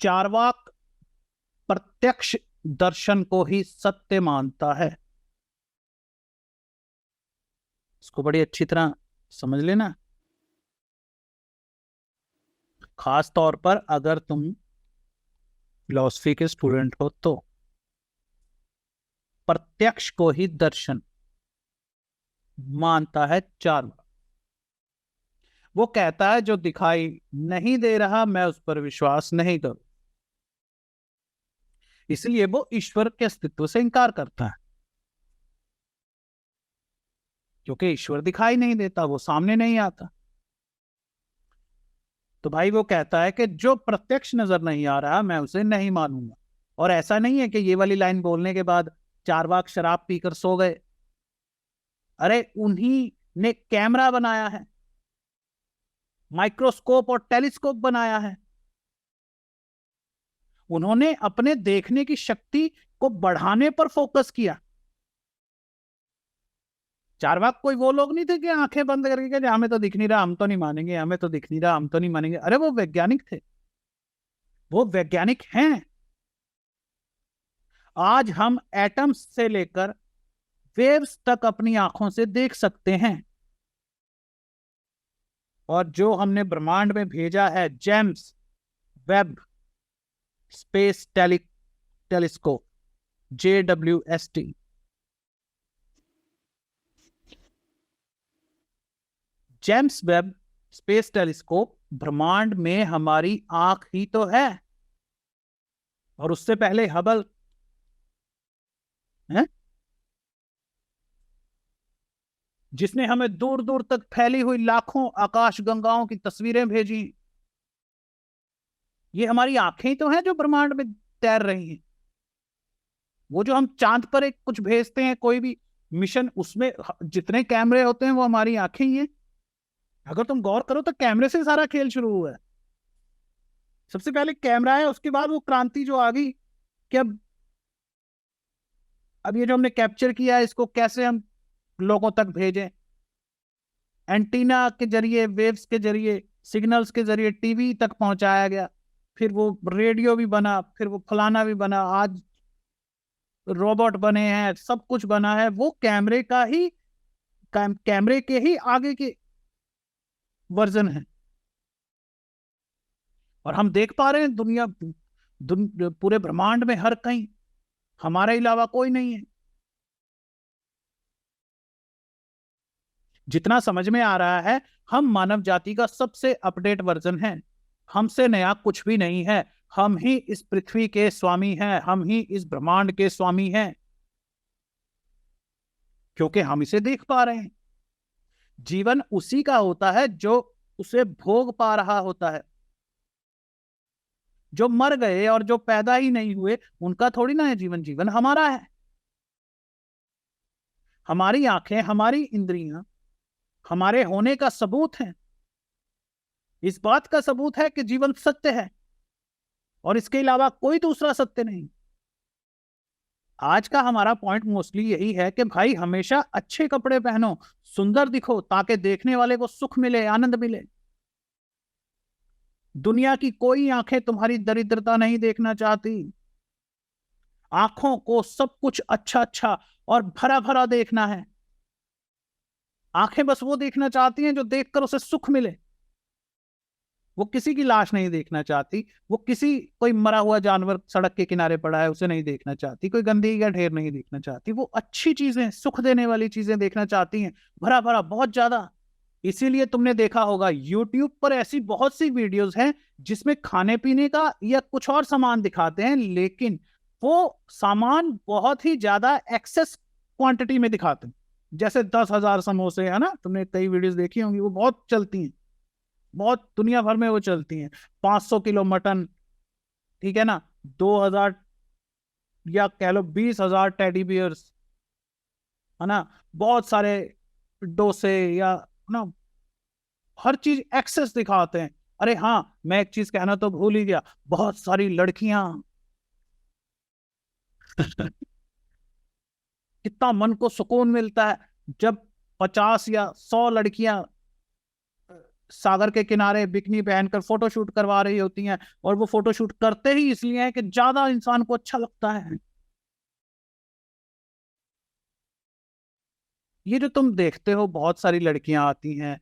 चार्वाक प्रत्यक्ष दर्शन को ही सत्य मानता है। इसको बड़ी अच्छी तरह समझ लेना। खास तौर पर अगर तुम फिलॉसफी के स्टूडेंट हो तो प्रत्यक्ष को ही दर्शन मानता है चार्वाक। वो कहता है जो दिखाई नहीं दे रहा मैं उस पर विश्वास नहीं करूं, इसलिए वो ईश्वर के अस्तित्व से इनकार करता है, क्योंकि ईश्वर दिखाई नहीं देता, वो सामने नहीं आता। तो भाई वो कहता है कि जो प्रत्यक्ष नजर नहीं आ रहा मैं उसे नहीं मानूंगा। और ऐसा नहीं है कि ये वाली लाइन बोलने के बाद चार्वाक शराब पीकर सो गए। अरे उन्हीं ने कैमरा बनाया है, माइक्रोस्कोप और टेलीस्कोप बनाया है। उन्होंने अपने देखने की शक्ति को बढ़ाने पर फोकस किया। चार्वाक कोई वो लोग नहीं थे कि आंखें बंद करके कहते हमें तो दिख नहीं रहा, हम तो नहीं मानेंगे, हमें तो दिख नहीं रहा, हम तो नहीं मानेंगे। अरे वो वैज्ञानिक थे, वो वैज्ञानिक हैं। आज हम एटम्स से लेकर वेव्स तक अपनी आंखों से देख सकते हैं। और जो हमने ब्रह्मांड में भेजा है James Webb space telescope, JWST, James Webb space telescope ब्रह्मांड में हमारी आंख ही तो है। और उससे पहले हबल है, जिसने हमें दूर दूर तक फैली हुई लाखों आकाश गंगाओं की तस्वीरें भेजी। ये हमारी आंखें ही तो हैं जो ब्रह्मांड में तैर रही हैं। वो जो हम चांद पर एक कुछ भेजते हैं, कोई भी मिशन, उसमें जितने कैमरे होते हैं वो हमारी आंखें ही हैं। अगर तुम गौर करो तो कैमरे से सारा खेल शुरू हुआ है। सबसे पहले कैमरा है, उसके बाद वो क्रांति जो आ गई कि अब ये जो हमने कैप्चर किया है इसको कैसे हम लोगों तक भेजें। एंटीना के जरिए, वेव्स के जरिए, सिग्नल्स के जरिए टीवी तक पहुंचाया गया, फिर वो रेडियो भी बना, फिर वो फलाना भी बना, आज रोबोट बने हैं, सब कुछ बना है वो कैमरे का ही, कैमरे के ही आगे के वर्जन है। और हम देख पा रहे हैं पूरे ब्रह्मांड में हर कहीं हमारे अलावा कोई नहीं है। जितना समझ में आ रहा है, हम मानव जाति का सबसे अपडेट वर्जन है। हमसे नया कुछ भी नहीं है। हम ही इस पृथ्वी के स्वामी हैं, हम ही इस ब्रह्मांड के स्वामी हैं, क्योंकि हम इसे देख पा रहे हैं। जीवन उसी का होता है जो उसे भोग पा रहा होता है। जो मर गए और जो पैदा ही नहीं हुए उनका थोड़ी ना है जीवन, जीवन हमारा है। हमारी आंखें, हमारी इंद्रियां हमारे होने का सबूत हैं। इस बात का सबूत है कि जीवन सत्य है और इसके अलावा कोई दूसरा सत्य नहीं। आज का हमारा पॉइंट मोस्टली यही है कि भाई हमेशा अच्छे कपड़े पहनो, सुंदर दिखो, ताकि देखने वाले को सुख मिले, आनंद मिले। दुनिया की कोई आंखें तुम्हारी दरिद्रता नहीं देखना चाहती। आंखों को सब कुछ अच्छा अच्छा और भरा भरा देखना है। आंखें बस वो देखना चाहती हैं जो देखकर उसे सुख मिले। वो किसी की लाश नहीं देखना चाहती, वो किसी कोई मरा हुआ जानवर सड़क के किनारे पड़ा है उसे नहीं देखना चाहती, कोई गंदगी का ढेर नहीं देखना चाहती। वो अच्छी चीजें, सुख देने वाली चीजें देखना चाहती हैं, भरा भरा, बहुत ज्यादा। इसीलिए तुमने देखा होगा यूट्यूब पर ऐसी बहुत सी वीडियोस हैं जिसमें खाने पीने का या कुछ और सामान दिखाते हैं, लेकिन वो सामान बहुत ही ज्यादा एक्सेस क्वांटिटी में दिखाते हैं। जैसे 10,000 समोसे, है ना, तुमने कई वीडियोस देखी होंगी, वो बहुत चलती हैं, बहुत दुनिया भर में वो चलती हैं। 500 किलो मटन, ठीक है ना, 2,000 या कह लो 20,000 टेडी बियर्स, है ना, बहुत सारे डोसे, या ना, हर चीज एक्सेस दिखाते हैं। अरे हाँ, मैं एक चीज कहना तो भूल ही गया, बहुत सारी लड़कियां। कितना मन को सुकून मिलता है जब 50 या 100 लड़कियां सागर के किनारे बिकनी पहनकर फोटो शूट करवा रही होती हैं, और वो फोटो शूट करते ही इसलिए है कि ज्यादा इंसान को अच्छा लगता है। ये जो तुम देखते हो, बहुत सारी लड़कियां आती हैं,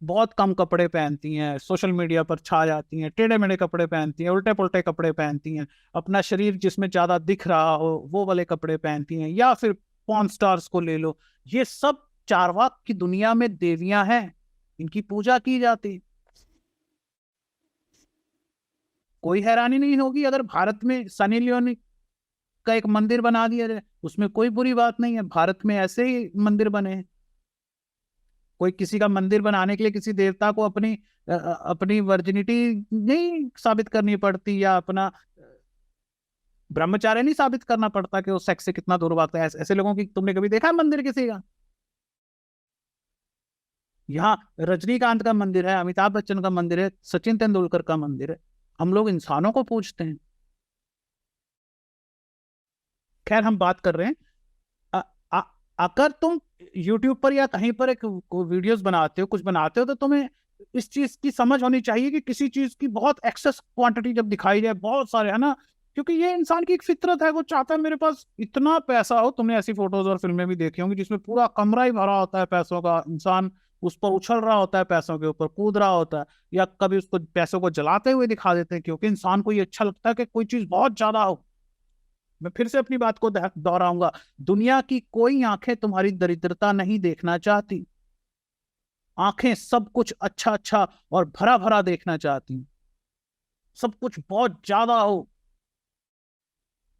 बहुत कम कपड़े पहनती हैं, सोशल मीडिया पर छा जाती हैं, टेढ़े मेढ़े कपड़े पहनती हैं, उल्टे पुल्टे कपड़े पहनती हैं, अपना शरीर जिसमें ज्यादा दिख रहा हो वो वाले कपड़े पहनती हैं, या फिर पॉर्न स्टार्स को ले लो। ये सब चारवाक की दुनिया में देवियां हैं, इनकी पूजा की जाती। कोई हैरानी नहीं होगी अगर भारत में सनी लियोनी का एक मंदिर बना दिया जाए, उसमें कोई बुरी बात नहीं है। भारत में ऐसे ही मंदिर बने हैं। कोई किसी का मंदिर बनाने के लिए किसी देवता को अपनी वर्जिनिटी नहीं साबित करनी पड़ती, या अपना ब्रह्मचार्य नहीं साबित करना पड़ता कि वो सेक्स से कितना दूर भागता है। ऐसे लोगों की तुमने कभी देखा है मंदिर किसी का? यहाँ रजनीकांत का मंदिर है, अमिताभ बच्चन का मंदिर है, सचिन तेंदुलकर का मंदिर है। हम लोग इंसानों को पूजते हैं। खैर, हम बात कर रहे हैं, अ- अ- अगर तुम YouTube पर या कहीं पर एक वीडियोस बनाते हो, कुछ बनाते हो, तो तुम्हें इस चीज की समझ होनी चाहिए कि किसी चीज की बहुत एक्सेस क्वांटिटी जब दिखाई जाए, बहुत सारे, है ना, क्योंकि ये इंसान की एक फितरत है, वो चाहता है मेरे पास इतना पैसा हो। तुमने ऐसी फोटोज और फिल्में भी देखी होंगी जिसमें पूरा कमरा ही भरा होता है पैसों का, इंसान उस पर उछल रहा होता है, पैसों के ऊपर कूद रहा होता है, या कभी उसको पैसों को जलाते हुए दिखा देते हैं, क्योंकि इंसान को ये अच्छा लगता है कि कोई चीज बहुत ज्यादा हो। मैं फिर से अपनी बात को दोहराऊंगा, दुनिया की कोई आंखें तुम्हारी दरिद्रता नहीं देखना चाहती। आंखें सब कुछ अच्छा अच्छा और भरा भरा देखना चाहती हैं, सब कुछ बहुत ज्यादा हो।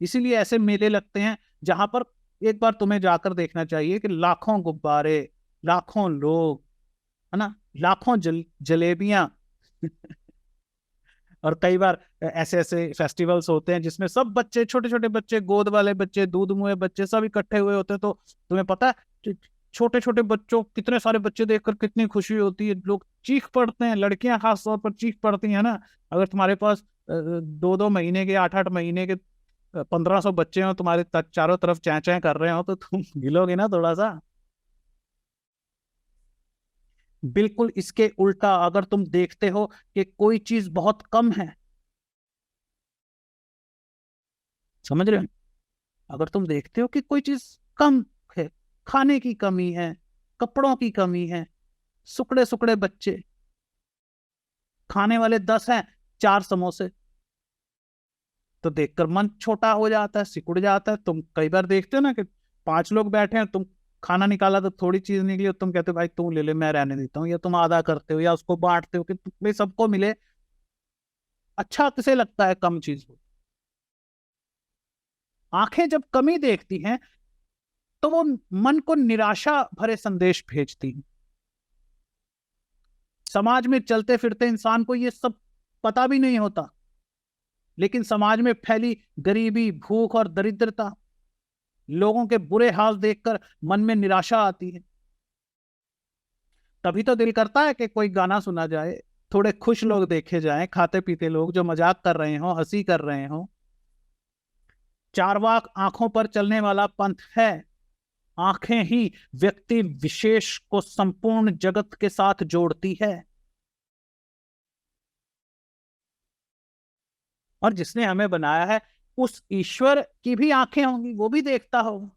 इसीलिए ऐसे मेले लगते हैं जहां पर एक बार तुम्हें जाकर देखना चाहिए कि लाखों गुब्बारे, लाखों लोग, है ना, लाखों जलेबियां और कई बार ऐसे ऐसे फेस्टिवल्स होते हैं जिसमें सब बच्चे, छोटे छोटे बच्चे, गोद वाले बच्चे, दूध मुहे बच्चे, सब इकट्ठे हुए होते हैं। तो तुम्हें पता है कि छोटे छोटे बच्चों, कितने सारे बच्चे देखकर कितनी खुशी होती है, लोग चीख पड़ते हैं, लड़कियां खास तौर पर चीख पड़ती हैं ना। अगर तुम्हारे पास 2-2 महीने के, 8-8 महीने के 1500 बच्चे हो, तुम्हारे चारों तरफ चैं चैं कर रहे हो, तो तुम गिलोगे ना थोड़ा सा। बिल्कुल इसके उल्टा, अगर तुम देखते हो कि कोई चीज बहुत कम है, समझ रहे हो, अगर तुम देखते हो कि कोई चीज कम है, खाने की कमी है, कपड़ों की कमी है, सुकड़े सुकड़े बच्चे, खाने वाले 10 हैं, 4 समोसे, तो देखकर मन छोटा हो जाता है, सिकुड़ जाता है। तुम कई बार देखते हो ना कि 5 लोग बैठे हैं, तुम खाना निकाला तो थोड़ी चीज निकली, और तुम कहते हो भाई तू ले ले, मैं रहने देता हूँ, या तुम आधा करते हो, या उसको बांटते हो कि भाई सबको मिले। अच्छा किसे लगता है कम चीज को? आंखें जब कमी देखती हैं तो वो मन को निराशा भरे संदेश भेजती हैं। समाज में चलते फिरते इंसान को ये सब पता भी नहीं होता, लेकिन समाज में फैली गरीबी, भूख और दरिद्रता, लोगों के बुरे हाल देखकर मन में निराशा आती है। तभी तो दिल करता है कि कोई गाना सुना जाए, थोड़े खुश लोग देखे जाएं, खाते पीते लोग जो मजाक कर रहे हो, हंसी कर रहे हो। चारवाक आंखों पर चलने वाला पंथ है। आंखें ही व्यक्ति विशेष को संपूर्ण जगत के साथ जोड़ती है, और जिसने हमें बनाया है उस ईश्वर की भी आंखें होंगी, वो भी देखता होगा।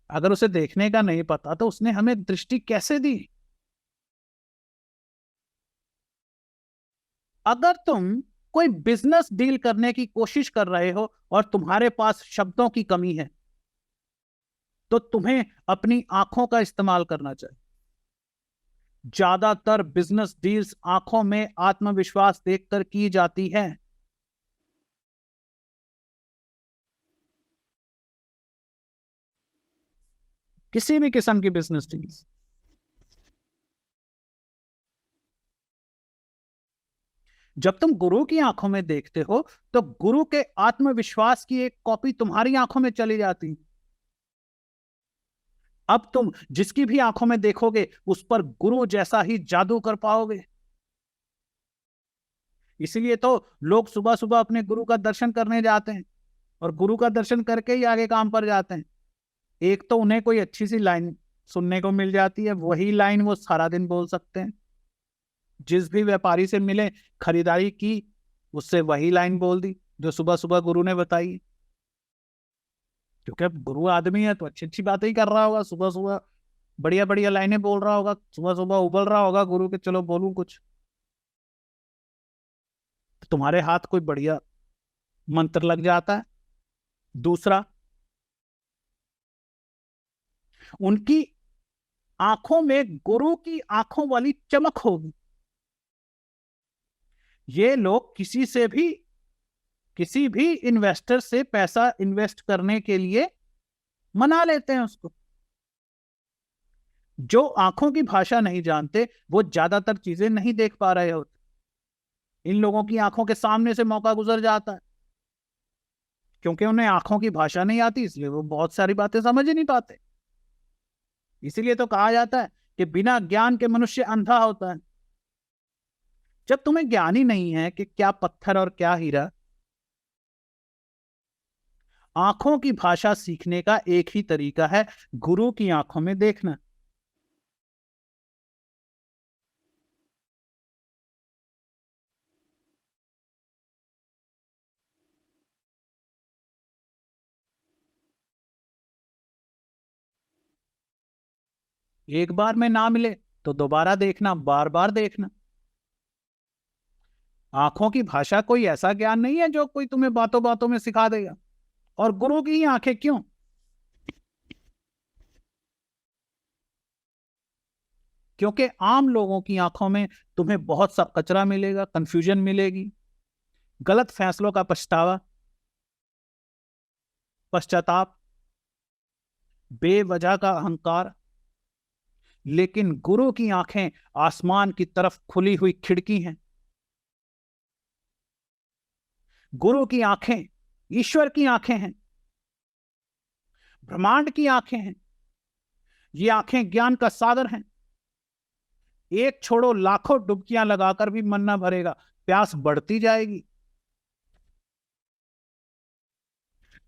अगर उसे देखने का नहीं पता तो उसने हमें दृष्टि कैसे दी? अगर तुम कोई बिजनेस डील करने की कोशिश कर रहे हो और तुम्हारे पास शब्दों की कमी है, तो तुम्हें अपनी आंखों का इस्तेमाल करना चाहिए। ज्यादातर बिजनेस डील्स आंखों में आत्मविश्वास देखकर की जाती है। किसी भी किस्म की बिजनेस डील्स, जब तुम गुरु की आंखों में देखते हो तो गुरु के आत्मविश्वास की एक कॉपी तुम्हारी आंखों में चली जाती। अब तुम जिसकी भी आंखों में देखोगे उस पर गुरु जैसा ही जादू कर पाओगे। इसीलिए तो लोग सुबह सुबह अपने गुरु का दर्शन करने जाते हैं, और गुरु का दर्शन करके ही आगे काम पर जाते हैं। एक तो उन्हें कोई अच्छी सी लाइन सुनने को मिल जाती है, वही लाइन वो सारा दिन बोल सकते हैं। जिस भी व्यापारी से मिले, खरीदारी की, उससे वही लाइन बोल दी जो सुबह सुबह गुरु ने बताई। क्योंकि अब गुरु आदमी है तो अच्छी अच्छी बातें ही कर रहा होगा, सुबह सुबह बढ़िया बढ़िया लाइनें बोल रहा होगा, सुबह सुबह उबल रहा होगा गुरु के, चलो बोलूं कुछ। तो तुम्हारे हाथ कोई बढ़िया मंत्र लग जाता है। दूसरा, उनकी आंखों में गुरु की आंखों वाली चमक होगी। ये लोग किसी भी इन्वेस्टर से पैसा इन्वेस्ट करने के लिए मना लेते हैं उसको। जो आंखों की भाषा नहीं जानते वो ज्यादातर चीजें नहीं देख पा रहे होते। इन लोगों की आंखों के सामने से मौका गुजर जाता है, क्योंकि उन्हें आंखों की भाषा नहीं आती, इसलिए वो बहुत सारी बातें समझ ही नहीं पाते। इसीलिए तो कहा जाता है कि बिना ज्ञान के मनुष्य अंधा होता है। जब तुम्हें ज्ञान ही नहीं है कि क्या पत्थर और क्या हीरा, आंखों की भाषा सीखने का एक ही तरीका है, गुरु की आंखों में देखना। एक बार में ना मिले तो दोबारा देखना, बार बार देखना। आंखों की भाषा कोई ऐसा ज्ञान नहीं है जो कोई तुम्हें बातों बातों में सिखा देगा। और गुरु की ही आंखें क्यों? क्योंकि आम लोगों की आंखों में तुम्हें बहुत सा कचरा मिलेगा, कंफ्यूजन मिलेगी, गलत फैसलों का पछतावा, पश्चाताप, बेवजह का अहंकार। लेकिन गुरु की आंखें आसमान की तरफ खुली हुई खिड़की हैं। गुरु की आंखें ईश्वर की आंखें हैं, ब्रह्मांड की आंखें हैं। ये आंखें ज्ञान का सागर हैं। एक छोड़ो, लाखों डुबकियां लगाकर भी मन ना भरेगा, प्यास बढ़ती जाएगी।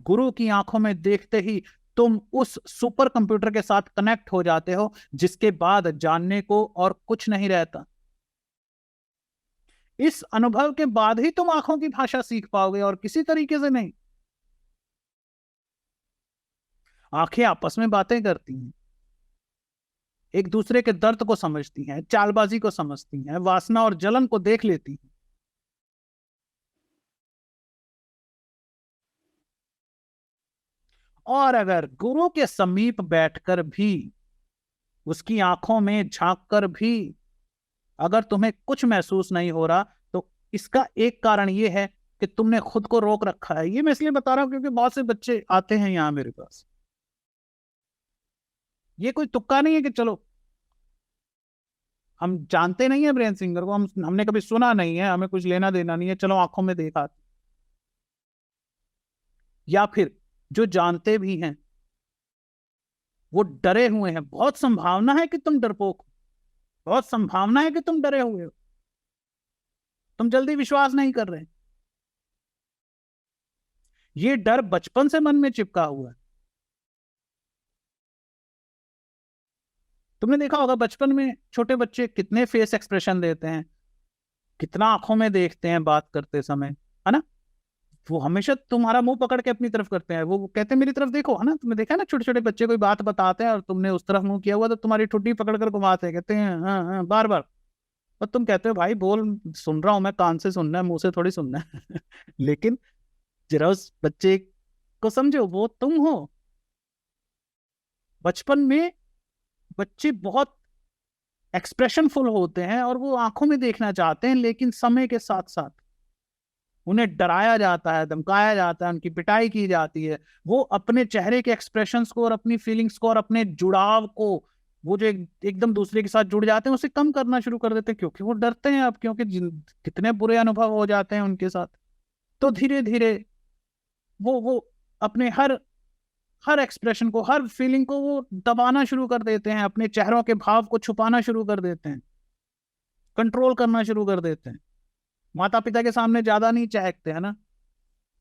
गुरु की आंखों में देखते ही तुम उस सुपर कंप्यूटर के साथ कनेक्ट हो जाते हो, जिसके बाद जानने को और कुछ नहीं रहता। इस अनुभव के बाद ही तुम आंखों की भाषा सीख पाओगे, और किसी तरीके से नहीं। आंखें आपस में बातें करती हैं, एक दूसरे के दर्द को समझती हैं, चालबाजी को समझती हैं, वासना और जलन को देख लेती हैं। और अगर गुरु के समीप बैठकर भी, उसकी आंखों में झांक कर भी अगर तुम्हें कुछ महसूस नहीं हो रहा, तो इसका एक कारण यह है कि तुमने खुद को रोक रखा है। ये मैं इसलिए बता रहा हूं क्योंकि बहुत से बच्चे आते हैं यहां मेरे पास। ये कोई तुक्का नहीं है कि चलो, हम जानते नहीं है ब्रेन सिंगर को, हमने कभी सुना नहीं है, हमें कुछ लेना देना नहीं है, चलो आंखों में देखा। या फिर जो जानते भी हैं वो डरे हुए हैं, बहुत संभावना है कि तुम डरपोक हो, बहुत संभावना है कि तुम डरे हुए हो, तुम जल्दी विश्वास नहीं कर रहे। ये डर बचपन से मन में चिपका हुआ है। तुमने देखा होगा बचपन में छोटे बच्चे कितने फेस एक्सप्रेशन देते हैं, कितना आंखों में देखते हैं बात करते समय, है ना। वो हमेशा तुम्हारा मुंह पकड़ के अपनी तरफ करते हैं, वो कहते हैं मेरी तरफ देखो, है ना। तुमने देखा है ना, छोटे छोटे बच्चे कोई बात बताते हैं और तुमने उस तरफ मुंह किया हुआ तो तुम्हारी ठुड्डी पकड़ कर घुमाते हैं, कहते हैं हाँ हाँ बार बार। और तुम कहते हो भाई बोल, सुन रहा हूं मैं, कान से सुनना है, मुंह से थोड़ी सुनना है। लेकिन जरा उस बच्चे को समझो, वो तुम हो। बचपन में बच्चे बहुत एक्सप्रेशनफुल होते हैं और वो आंखों में देखना चाहते हैं, लेकिन समय के साथ साथ उन्हें डराया जाता है, धमकाया जाता है, उनकी पिटाई की जाती है। वो अपने चेहरे के एक्सप्रेशंस को और अपनी फीलिंग्स को और अपने जुड़ाव को, वो जो एकदम दूसरे के साथ जुड़ जाते हैं, उसे कम करना शुरू कर देते हैं, क्योंकि वो डरते हैं अब, क्योंकि कितने बुरे अनुभव हो जाते हैं उनके साथ। तो धीरे धीरे वो अपने हर हर एक्सप्रेशन को, हर फीलिंग को वो दबाना शुरू कर देते हैं, अपने चेहरों के भाव को छुपाना शुरू कर देते हैं, कंट्रोल करना शुरू कर देते हैं। माता पिता के सामने ज्यादा नहीं चहकते, है ना।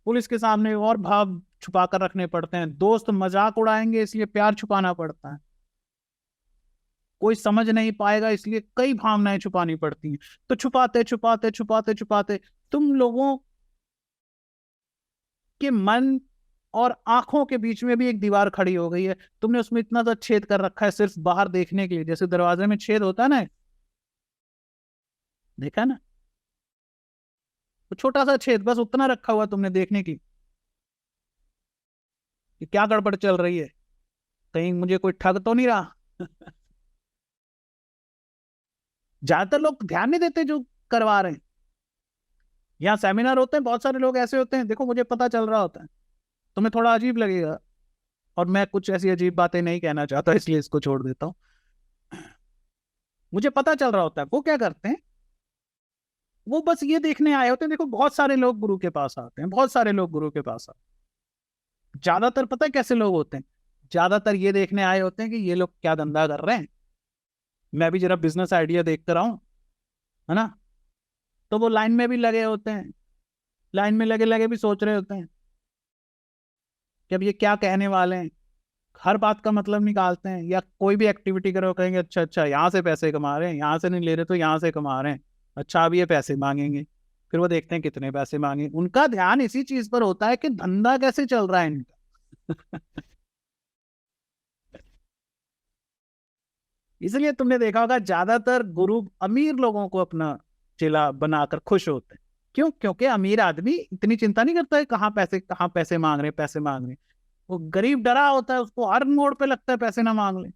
पुलिस के सामने और भाव छुपा कर रखने पड़ते हैं, दोस्त मजाक उड़ाएंगे इसलिए प्यार छुपाना पड़ता है। कोई समझ नहीं पाएगा, इसलिए कई भावनाएं छुपानी पड़ती हैं। तो छुपाते छुपाते छुपाते छुपाते तुम लोगों के मन और आंखों के बीच में भी एक दीवार खड़ी हो गई है। तुमने उसमें इतना सा छेद कर रखा है सिर्फ बाहर देखने के लिए, जैसे दरवाजे में छेद होता है ना, देखा ना, तो छोटा सा छेद बस उतना रखा हुआ तुमने देखने की कि क्या गड़बड़ चल रही है, कहीं मुझे कोई ठग तो नहीं रहा। ज्यादातर लोग ध्यान नहीं देते जो करवा रहे हैं। यहाँ सेमिनार होते हैं, बहुत सारे लोग ऐसे होते हैं, देखो मुझे पता चल रहा होता है, तुम्हें थोड़ा अजीब लगेगा, और मैं कुछ ऐसी अजीब बातें नहीं कहना चाहता, इसलिए इसको छोड़ देता हूँ। मुझे पता चल रहा होता है वो क्या करते हैं, वो बस ये देखने आए होते हैं। देखो बहुत सारे लोग गुरु के पास आते हैं, बहुत सारे लोग गुरु के पास आते हैं। ज्यादातर पता है कैसे लोग होते हैं, ज्यादातर ये देखने आए होते हैं कि ये लोग क्या धंधा कर रहे हैं, मैं भी जरा बिजनेस आइडिया देख कर आऊं, है ना। तो वो लाइन में भी लगे होते हैं, लाइन में लगे लगे भी सोच रहे होते हैं कि अब ये क्या कहने वाले हैं, हर बात का मतलब निकालते हैं। या कोई भी एक्टिविटी करो, कहेंगे अच्छा अच्छा यहाँ से पैसे कमा रहे हैं, यहाँ से नहीं ले रहे तो यहाँ से कमा रहे हैं, अच्छा अब ये पैसे मांगेंगे। फिर वो देखते हैं कितने पैसे मांगे, उनका ध्यान इसी चीज पर होता है कि धंधा कैसे चल रहा है इनका। इसलिए तुमने देखा होगा ज्यादातर गुरु अमीर लोगों को अपना चेला बनाकर खुश होते हैं। क्यों? क्योंकि अमीर आदमी इतनी चिंता नहीं करता है कहाँ पैसे मांग रहे हैं, पैसे मांग रहे हैं। वो गरीब डरा होता है, उसको हर मोड़ पे लगता है पैसे ना मांग ले।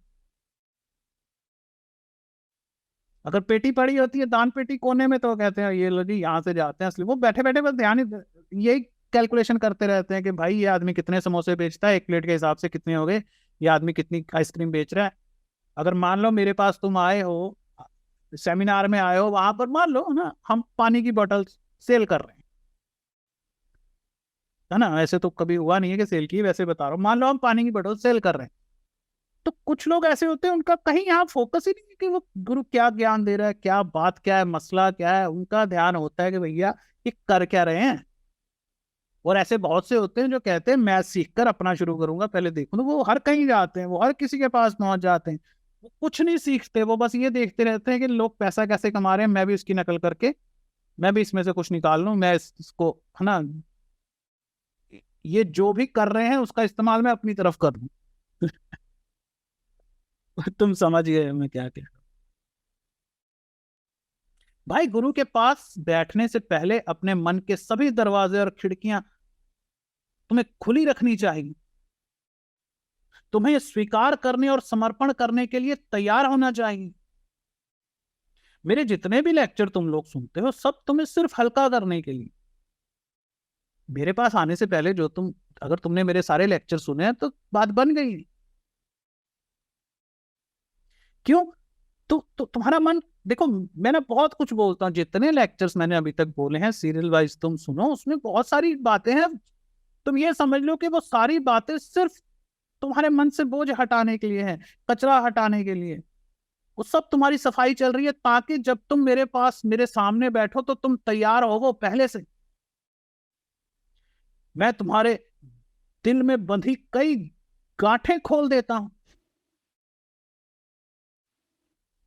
अगर पेटी पड़ी होती है दान पेटी कोने में, तो कहते हैं ये लो जी यहाँ से जाते हैं, असली वो बैठे बैठे बस ध्यान यही कैलकुलेशन करते रहते हैं कि भाई ये आदमी कितने समोसे बेचता है, एक प्लेट के हिसाब से कितने हो गए, ये आदमी कितनी आइसक्रीम बेच रहा है। अगर मान लो मेरे पास तुम आए हो, सेमिनार में आए हो, वहां पर मान लो ना हम पानी की बोतल सेल कर रहे हैं, है ना, ऐसे तो कभी हुआ नहीं है कि सेल की, वैसे बता रहा हूँ, मान लो हम पानी की बोतल सेल कर रहे हैं। तो कुछ लोग ऐसे होते हैं उनका कहीं यहाँ फोकस ही नहीं है कि वो गुरु क्या ज्ञान दे रहा है, क्या बात, क्या है मसला, क्या है। उनका ध्यान होता है कि भैया ये कर क्या रहे हैं। और ऐसे बहुत से होते हैं जो कहते हैं मैं सीख कर अपना शुरू करूंगा, पहले देखूं। तो वो हर कहीं जाते हैं, वो हर किसी के पास पहुंच जाते हैं, वो कुछ नहीं सीखते, वो बस ये देखते रहते हैं कि लोग पैसा कैसे कमा रहे हैं, मैं भी इसकी नकल करके मैं भी इसमें से कुछ निकाल लूं, मैं इसको, है ना, ये जो भी कर रहे हैं उसका इस्तेमाल मैं अपनी तरफ कर दूं। तुम समझ गए मैं क्या कह रहा हूं। भाई गुरु के पास बैठने से पहले अपने मन के सभी दरवाजे और खिड़कियां तुम्हें खुली रखनी चाहिए। तुम्हें स्वीकार करने और समर्पण करने के लिए तैयार होना चाहिए। मेरे जितने भी लेक्चर तुम लोग सुनते हो सब तुम्हें सिर्फ हल्का करने के लिए। मेरे पास आने से पहले जो तुम, अगर तुमने मेरे सारे लेक्चर सुने हैं तो बात बन गई। क्यों? तुम्हारा मन, देखो मैं ना बहुत कुछ बोलता हूँ, जितने लेक्चर्स मैंने अभी तक बोले हैं सीरियल वाइज तुम सुनो, उसमें बहुत सारी बातें हैं। तुम ये समझ लो कि वो सारी बातें सिर्फ तुम्हारे मन से बोझ हटाने के लिए है, कचरा हटाने के लिए। वो सब तुम्हारी सफाई चल रही है, ताकि जब तुम मेरे पास मेरे सामने बैठो तो तुम तैयार हो वो पहले से। मैं तुम्हारे दिल में बंधी कई गांठें खोल देता हूं।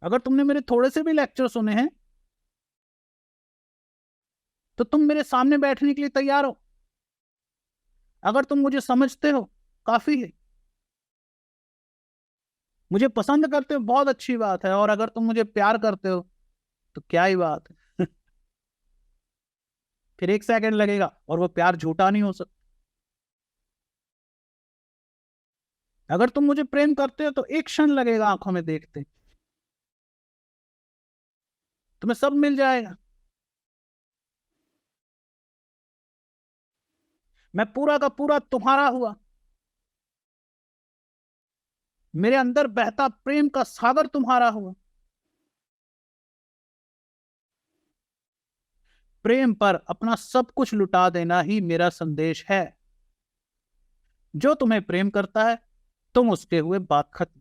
अगर तुमने मेरे थोड़े से भी लेक्चर सुने हैं तो तुम मेरे सामने बैठने के लिए तैयार हो। अगर तुम मुझे समझते हो काफी है। मुझे पसंद करते हो बहुत अच्छी बात है, और अगर तुम मुझे प्यार करते हो तो क्या ही बात है। फिर एक सेकंड लगेगा और वो प्यार झूठा नहीं हो सकता। अगर तुम मुझे प्रेम करते हो तो एक क्षण लगेगा आंखों में देखते, तुम्हें सब मिल जाएगा। मैं पूरा का पूरा तुम्हारा हुआ, मेरे अंदर बहता प्रेम का सागर तुम्हारा हुआ। प्रेम पर अपना सब कुछ लुटा देना ही मेरा संदेश है। जो तुम्हें प्रेम करता है तुम उसके हुए बात खत्म।